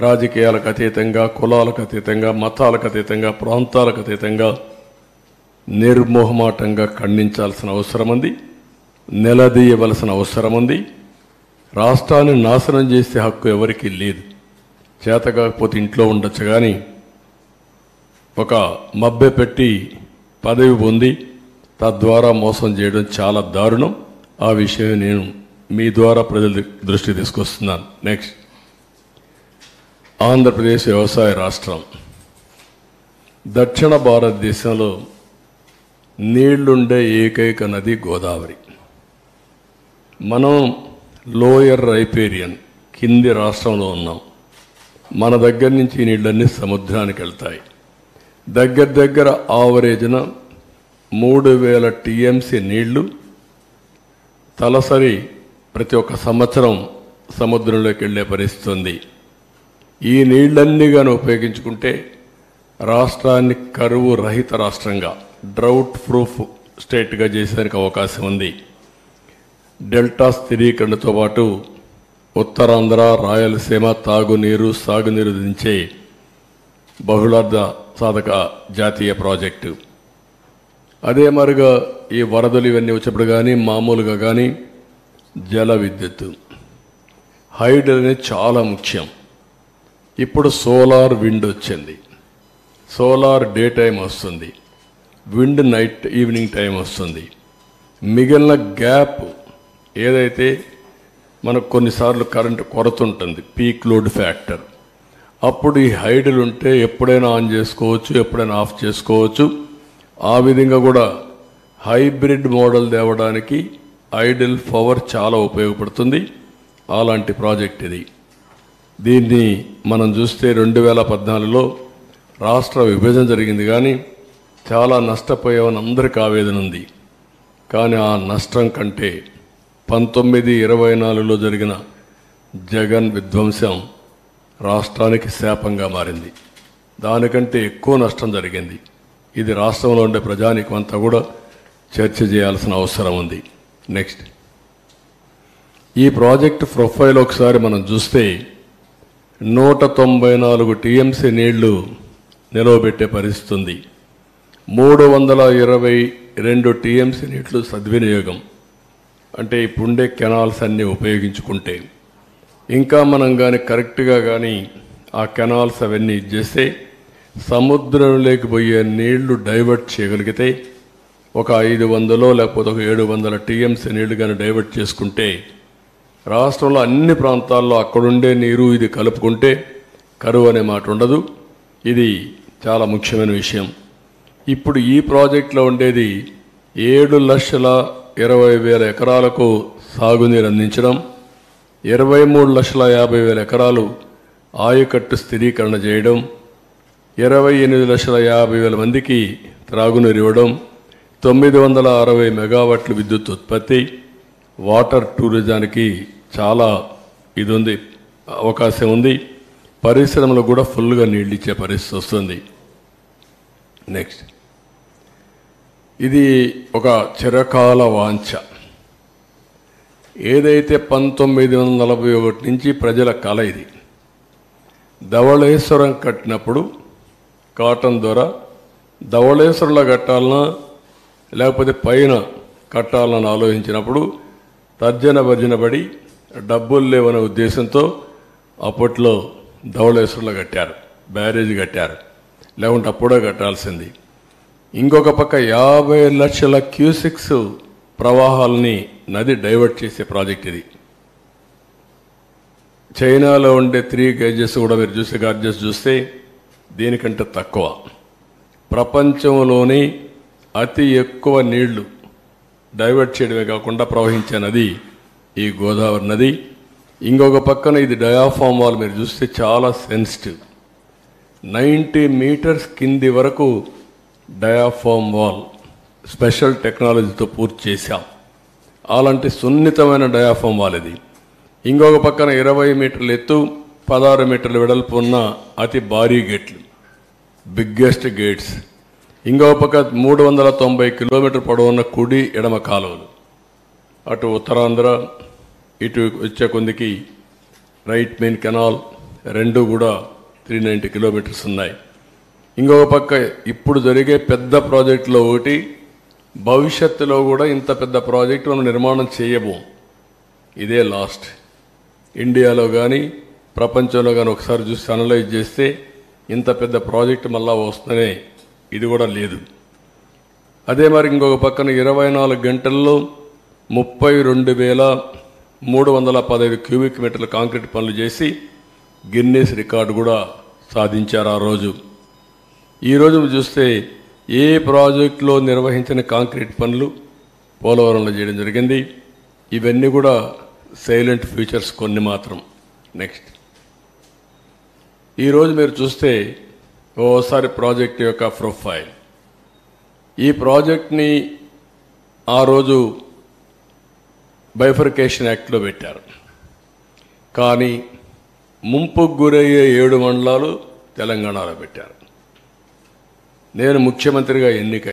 రాజకీయాలకు అతీతంగా, కులాలకు అతీతంగా, మతాలకు అతీతంగా, ప్రాంతాలకు అతీతంగా నిర్మోహమాటంగా ఖండించాల్సిన అవసరం ఉంది, నిలదీయవలసిన అవసరం ఉంది. రాష్ట్రాన్ని నాశనం చేసే హక్కు ఎవరికీ లేదు. చేత కాకపోతే ఇంట్లో ఉండొచ్చు, కానీ ఒక మభ్య పెట్టి పదవి పొంది తద్వారా మోసం చేయడం చాలా దారుణం. ఆ విషయం నేను మీ ద్వారా ప్రజల దృష్టి తీసుకొస్తున్నాను. నెక్స్ట్, ఆంధ్రప్రదేశ్ వ్యవసాయ రాష్ట్రం. దక్షిణ భారతదేశంలో నీళ్లుండే ఏకైక నది గోదావరి. మనం లోయర్ రైపేరియన్ కింది రాష్ట్రంలో ఉన్నాం. మన దగ్గర నుంచి నీళ్ళన్నీ సముద్రానికి వెళ్తాయి. దగ్గర ఆవరేజ్న 3000 టీఎంసీ నీళ్లు తలసరి ప్రతి ఒక్క సంవత్సరం సముద్రంలోకి వెళ్ళే పరిస్థితి ఉంది. ఈ నీళ్లన్నీ కానీ ఉపయోగించుకుంటే రాష్ట్రాన్ని కరువు రహిత రాష్ట్రంగా, డ్రౌట్ ప్రూఫ్ స్టేట్గా చేసేందుకు అవకాశం ఉంది. డెల్టా స్థిరీకరణతో పాటు ఉత్తరాంధ్ర, రాయలసీమ తాగునీరు, సాగునీరు దించే బహుళార్థ సాధక జాతీయ ప్రాజెక్టు. అదే మరిగా ఈ వరదలు ఇవన్నీ వచ్చినప్పుడు కానీ, మామూలుగా కానీ జల విద్యుత్తు, హైడల్ అనేది చాలా ముఖ్యం. ఇప్పుడు సోలార్ విండ్ వచ్చింది. సోలార్ డే టైం వస్తుంది, విండ్ నైట్ ఈవినింగ్ టైం వస్తుంది. మిగిలిన గ్యాప్ ఏదైతే మనకు కొన్నిసార్లు కరెంటు కొరత ఉంటుంది, పీక్ లోడ్ ఫ్యాక్టర్, అప్పుడు ఈ హైడల్ ఉంటే ఎప్పుడైనా ఆన్ చేసుకోవచ్చు, ఎప్పుడైనా ఆఫ్ చేసుకోవచ్చు. ఆ విధంగా కూడా హైబ్రిడ్ మోడల్ తేవడానికి ఐడల్ పవర్ చాలా ఉపయోగపడుతుంది. అలాంటి ప్రాజెక్ట్ ఇది. దీన్ని మనం చూస్తే 2014లో రాష్ట్ర విభజన జరిగింది, కానీ చాలా నష్టపోయామని అందరికీ ఆవేదన ఉంది. కానీ ఆ నష్టం కంటే 1924లో జరిగిన జగన్ విధ్వంసం రాష్ట్రానికి శాపంగా మారింది. దానికంటే ఎక్కువ నష్టం జరిగింది. ఇది రాష్ట్రంలో ఉండే ప్రజానీకం అంతా కూడా చర్చ చేయాల్సిన అవసరం ఉంది. నెక్స్ట్, ఈ ప్రాజెక్ట్ ప్రొఫైల్ ఒకసారి మనం చూస్తే 194 టీఎంసీ నీళ్లు నిలవబెట్టే పరిస్థితి ఉంది. 322 టీఎంసీ నీళ్లు సద్వినియోగం. అంటే ఇప్పుడుండే కెనాల్స్ అన్నీ ఉపయోగించుకుంటే, ఇంకా మనం కానీ కరెక్ట్గా కానీ ఆ కెనాల్స్ అవన్నీ ఇచ్చేస్తే సముద్రంలోకి పోయే నీళ్లు డైవర్ట్ చేయగలిగితే, ఒక 500 లేకపోతే ఒక 700 టీఎంసీ నీళ్లు కానీ డైవర్ట్ చేసుకుంటే రాష్ట్రంలో అన్ని ప్రాంతాల్లో అక్కడుండే నీరు ఇది కలుపుకుంటే కరువు అనే మాట ఉండదు. ఇది చాలా ముఖ్యమైన విషయం. ఇప్పుడు ఈ ప్రాజెక్టులో ఉండేది 7,20,000 ఎకరాలకు సాగునీరు అందించడం, 23,50,000 ఎకరాలు ఆయకట్టు స్థిరీకరణ చేయడం, 28,50,000 మందికి త్రాగునీరు ఇవ్వడం, 960 మెగావాట్ల విద్యుత్ ఉత్పత్తి, వాటర్ టూరిజానికి చాలా ఇది ఉంది, అవకాశం ఉంది. పరిశ్రమలు కూడా ఫుల్గా నీళ్ళు ఇచ్చే పరిస్థితి వస్తుంది. నెక్స్ట్, ఇది ఒక చిరకాల వాంఛ. ఏదైతే 1941 నుంచి ప్రజల కళ ఇది. ధవళేశ్వరం కట్టినప్పుడు కాటన్ ద్వారా ధవళేశ్వరంలో కట్టాలన్నా లేకపోతే పైన కట్టాలని ఆలోచించినప్పుడు తర్జన భర్జన పడి డబ్బులు లేవనే ఉద్దేశంతో అప్పట్లో ధవళేశ్వరంలో కట్టారు, బ్యారేజ్ కట్టారు. లేకుంటే అప్పుడే కట్టాల్సింది. ఇంకొక పక్క 50 లక్షల క్యూసిక్స్ ప్రవాహాలని నది డైవర్ట్ చేసే ప్రాజెక్ట్ ఇది. చైనాలో ఉండే 3 గేజెస్ కూడా మీరు చూసే గార్జెస్ చూస్తే దీనికంటే తక్కువ. ప్రపంచంలోని అతి ఎక్కువ నీళ్లు డైవర్ట్ చేయడమే కాకుండా ప్రవహించే నది ఈ గోదావరి నది. ఇంకొక పక్కన ఇది డయాఫామ్ వాల్ మీరు చూస్తే చాలా సెన్సిటివ్. 90 మీటర్స్ కింది వరకు డయాఫామ్ వాల్ స్పెషల్ టెక్నాలజీతో పూర్తి చేశాం. అలాంటి సున్నితమైన డయాఫామ్ వాల్ ఇది. ఇంకొక పక్కన 20 మీటర్ల ఎత్తు, 16 మీటర్ల వెడల్పు ఉన్న అతి భారీ గేట్లు, బిగ్గెస్ట్ గేట్స్. ఇంకొక పక్క 390 కిలోమీటర్ పొడవున్న కుడి ఎడమ కాలువలు. అటు ఉత్తరాంధ్ర, ఇటు వచ్చే కొందికి రైట్ మెయిన్ కెనాల్, రెండు కూడా 390 కిలోమీటర్స్ ఉన్నాయి. ఇంకొక పక్క ఇప్పుడు జరిగే పెద్ద ప్రాజెక్టులో ఒకటి, భవిష్యత్తులో కూడా ఇంత పెద్ద ప్రాజెక్టు మనం నిర్మాణం చేయము. ఇదే లాస్ట్. ఇండియాలో కానీ ప్రపంచంలో కానీ ఒకసారి చూసి అనలైజ్ చేస్తే ఇంత పెద్ద ప్రాజెక్టు మళ్ళా వస్తుందనే ఇది కూడా లేదు. అదే మరి ఇంకొక పక్కన 24 గంటల్లో 32,315 క్యూబిక్ మీటర్ల కాంక్రీట్ పనులు చేసి గిన్నెస్ రికార్డు కూడా సాధించారు ఆ రోజు. ఈరోజు చూస్తే ఏ ప్రాజెక్టులో నిర్వహించిన కాంక్రీట్ పనులు పోలవరంలో చేయడం జరిగింది. ఇవన్నీ కూడా సైలెంట్ ఫ్యూచర్స్ కొన్ని మాత్రం. నెక్స్ట్, ఈరోజు మీరు చూస్తే ఓసారి ప్రాజెక్ట్ యొక్క ప్రొఫైల్, ఈ ప్రాజెక్ట్ని ఆ రోజు బైఫర్కేషన్ యాక్ట్లో పెట్టారు. కానీ ముంపుకు గురయ్యే 7 మండలాలు తెలంగాణలో పెట్టారు. నేను ముఖ్యమంత్రిగా ఎన్నిక